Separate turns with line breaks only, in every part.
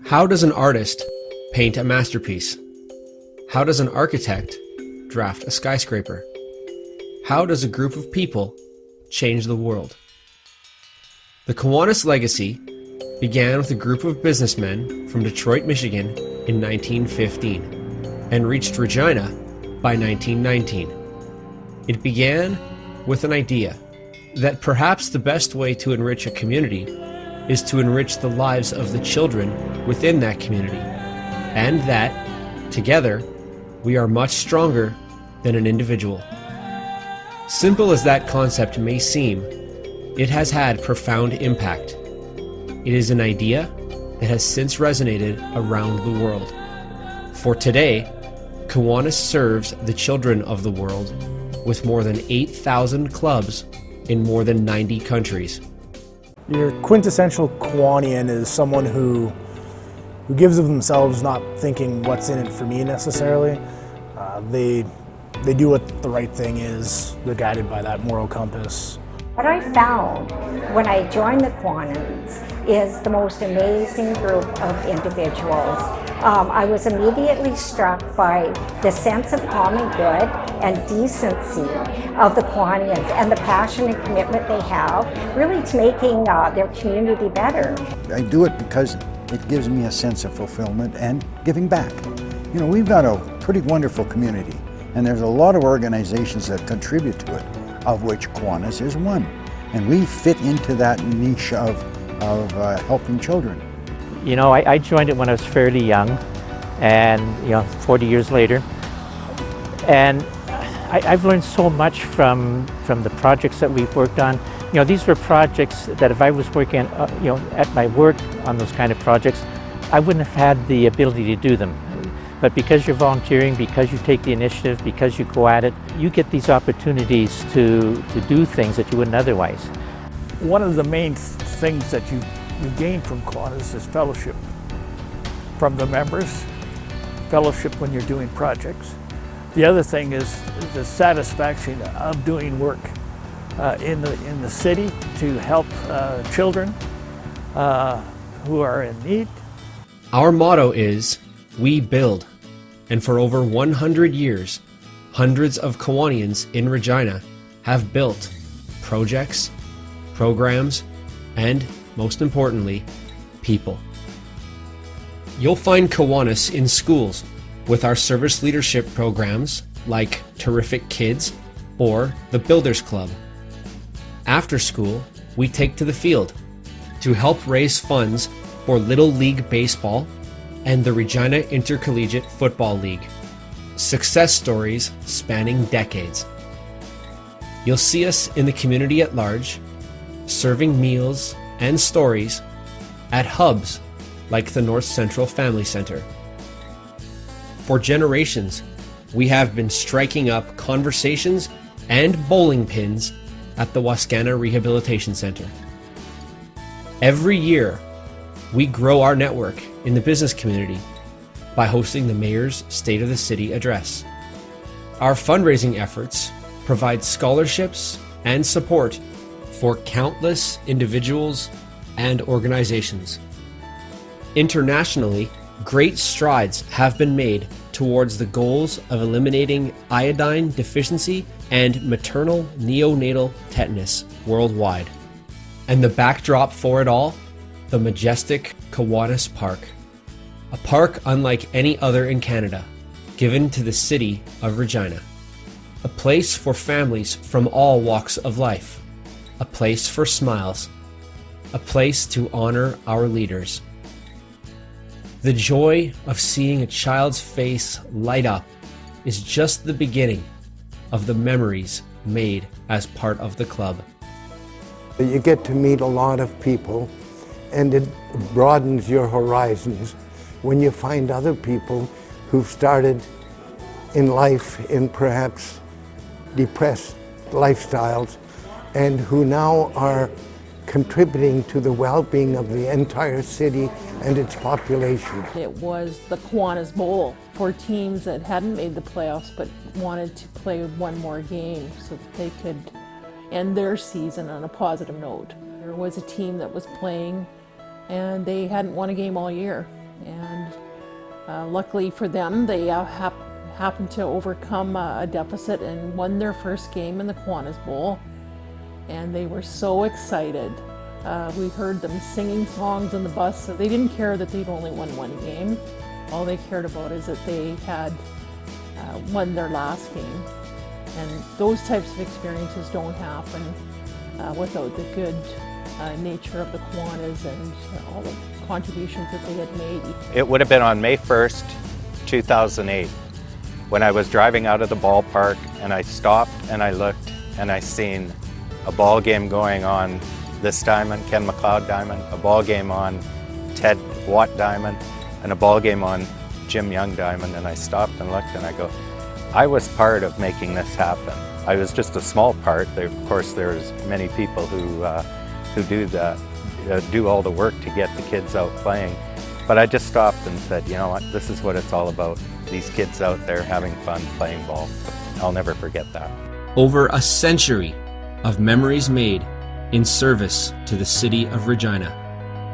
How does an artist paint a masterpiece? How does an architect draft a skyscraper? How does a group of people change the world? The Kiwanis legacy began with a group of businessmen from Detroit, Michigan in 1915 and reached Regina by 1919. It began with an idea that perhaps the best way to enrich a community is to enrich the lives of the children within that community, and that, together, we are much stronger than an individual. Simple as that concept may seem, it has had profound impact. It is an idea that has since resonated around the world. For today, Kiwanis serves the children of the world with more than 8,000 clubs in more than 90 countries.
Your quintessential Kiwanian is someone who gives of themselves, not thinking what's in it for me necessarily. They do what the right thing is. They're guided by that moral compass.
What I found when I joined the Kiwanians is the most amazing group of individuals. I was immediately struck by the sense of common good and decency of the Kiwanians and the passion and commitment they have really to making their community better.
I do it because it gives me a sense of fulfillment and giving back. You know, we've got a pretty wonderful community, and there's a lot of organizations that contribute to it, of which Kiwanis is one. And we fit into that niche of helping children.
You know, I joined it when I was fairly young, and 40 years later. And I've learned so much from the projects that we've worked on. You know, these were projects that if I was working, at my work on those kind of projects, I wouldn't have had the ability to do them. But because you're volunteering, because you take the initiative, because you go at it, you get these opportunities to do things that you wouldn't otherwise.
One of the main things that you gain from Kiwanis is fellowship from the members, fellowship when you're doing projects. The other thing is the satisfaction of doing work in the city to help children who are in need.
Our motto is, "We build," and for over 100 years, hundreds of Kiwanians in Regina have built projects, programs, and, most importantly, people. You'll find Kiwanis in schools with our service leadership programs like Terrific Kids or the Builders Club. After school, we take to the field to help raise funds for Little League Baseball and the Regina Intercollegiate Football League. Success stories spanning decades. You'll see us in the community at large, serving meals and stories at hubs like the North Central Family Center. For generations, we have been striking up conversations and bowling pins at the Wascana Rehabilitation Center. Every year, we grow our network in the business community by hosting the Mayor's State of the City address. Our fundraising efforts provide scholarships and support for countless individuals and organizations. Internationally, great strides have been made towards the goals of eliminating iodine deficiency and maternal neonatal tetanus worldwide. And the backdrop for it all? The majestic Kiwanis Park. A park unlike any other in Canada, given to the city of Regina. A place for families from all walks of life. A place for smiles. A place to honor our leaders. The joy of seeing a child's face light up is just the beginning of the memories made as part of the club.
You get to meet a lot of people, and it broadens your horizons when you find other people who've started in life in perhaps depressed lifestyles and who now are contributing to the well-being of the entire city and its population.
It was the Kiwanis Bowl for teams that hadn't made the playoffs but wanted to play one more game so that they could end their season on a positive note. There was a team that was playing and they hadn't won a game all year, Luckily for them, they happened to overcome a deficit and won their first game in the Kiwanis Bowl, and they were so excited. We heard them singing songs on the bus, so they didn't care that they'd only won one game. All they cared about is that they had won their last game. And those types of experiences don't happen without the good nature of the Kiwanis and all the contributions that they had made.
It would have been on May 1st, 2008, when I was driving out of the ballpark and I stopped and I looked and I seen a ball game going on this diamond, Ken McLeod diamond, a ball game on Ted Watt diamond, and a ball game on Jim Young diamond, and I stopped and looked and I go, I was part of making this happen. I was just a small part. Of course, there's many people who do all the work to get the kids out playing. But I just stopped and said, you know what, this is what it's all about. These kids out there having fun playing ball. I'll never forget that.
Over a century of memories made in service to the city of Regina,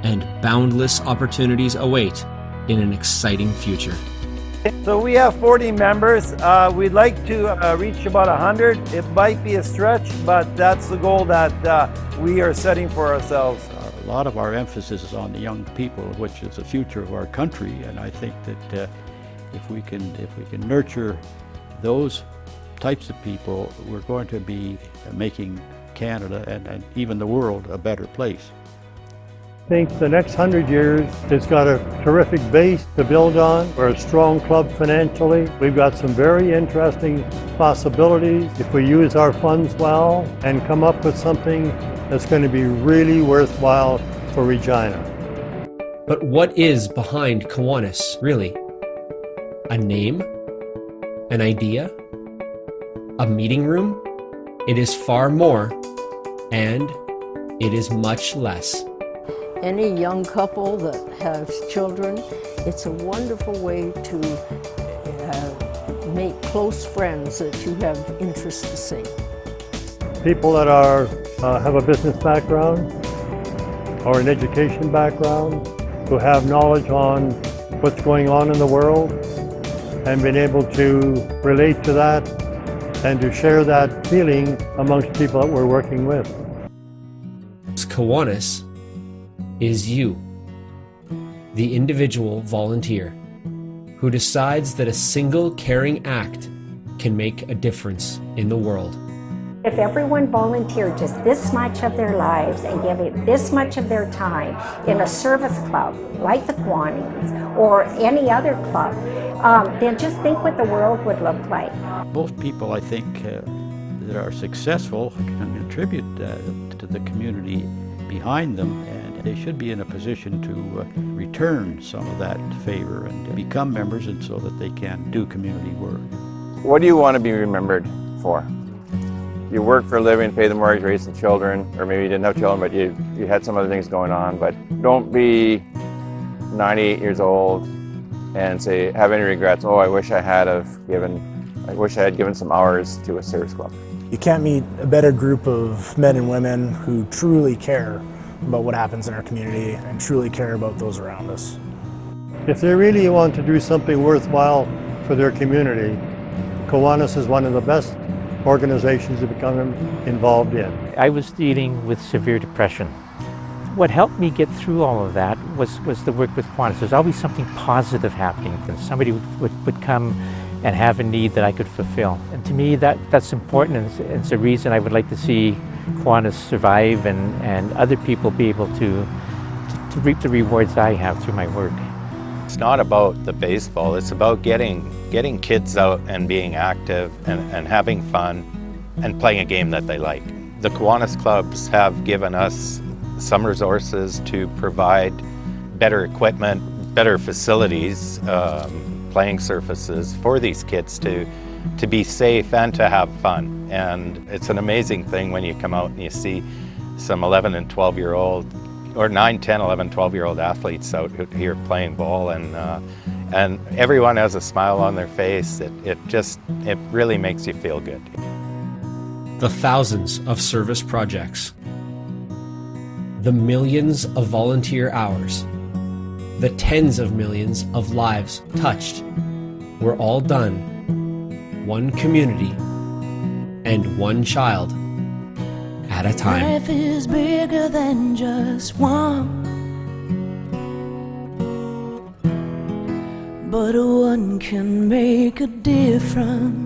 and boundless opportunities await in an exciting future.
So we have 40 members. We'd like to reach about 100. It might be a stretch, but that's the goal that we are setting for ourselves.
A lot of our emphasis is on the young people, which is the future of our country, and I think that if we can nurture those types of people, we're going to be making Canada and even the world a better place.
I think the next 100 years has got a terrific base to build on. We're a strong club financially. We've got some very interesting possibilities if we use our funds well and come up with something that's going to be really worthwhile for Regina.
But what is behind Kiwanis, really? A name? An idea? A meeting room? It is far more, and it is much less.
Any young couple that has children, it's a wonderful way to make close friends that you have interest to see.
People that have a business background or an education background, who have knowledge on what's going on in the world and been able to relate to that and to share that feeling amongst people that we're working with.
Kiwanis is you, the individual volunteer, who decides that a single caring act can make a difference in the world.
If everyone volunteered just this much of their lives and gave it this much of their time in a service club like the Kiwanians or any other club, then just think what the world would look like.
Most people, I think, that are successful can contribute to the community behind them, and they should be in a position to return some of that favor and become members, and so that they can do community work.
What do you want to be remembered for? You work for a living, pay the mortgage, raise some children, or maybe you didn't have children, but you had some other things going on. But don't be 98 years old and have any regrets. Oh, I wish I had given some hours to a service club.
You can't meet a better group of men and women who truly care about what happens in our community and truly care about those around us.
If they really want to do something worthwhile for their community, Kiwanis is one of the best organizations to become involved in.
I was dealing with severe depression. What helped me get through all of that was the work with Kiwanis. There's always something positive happening. Somebody would come and have a need that I could fulfill. And to me, that's important, and it's a reason I would like to see Kiwanis survive and other people be able to reap the rewards I have through my work.
It's not about the baseball, it's about getting kids out and being active and having fun and playing a game that they like. The Kiwanis clubs have given us some resources to provide better equipment, better facilities, playing surfaces for these kids to be safe and to have fun. And it's an amazing thing when you come out and you see some 11 and 12 year old or 9, 10, 11, 12-year-old athletes out here playing ball, and everyone has a smile on their face. It really makes you feel good.
The thousands of service projects, the millions of volunteer hours, the tens of millions of lives touched were all done one community and one child at a time.
Life is bigger than just one, but one can make a difference.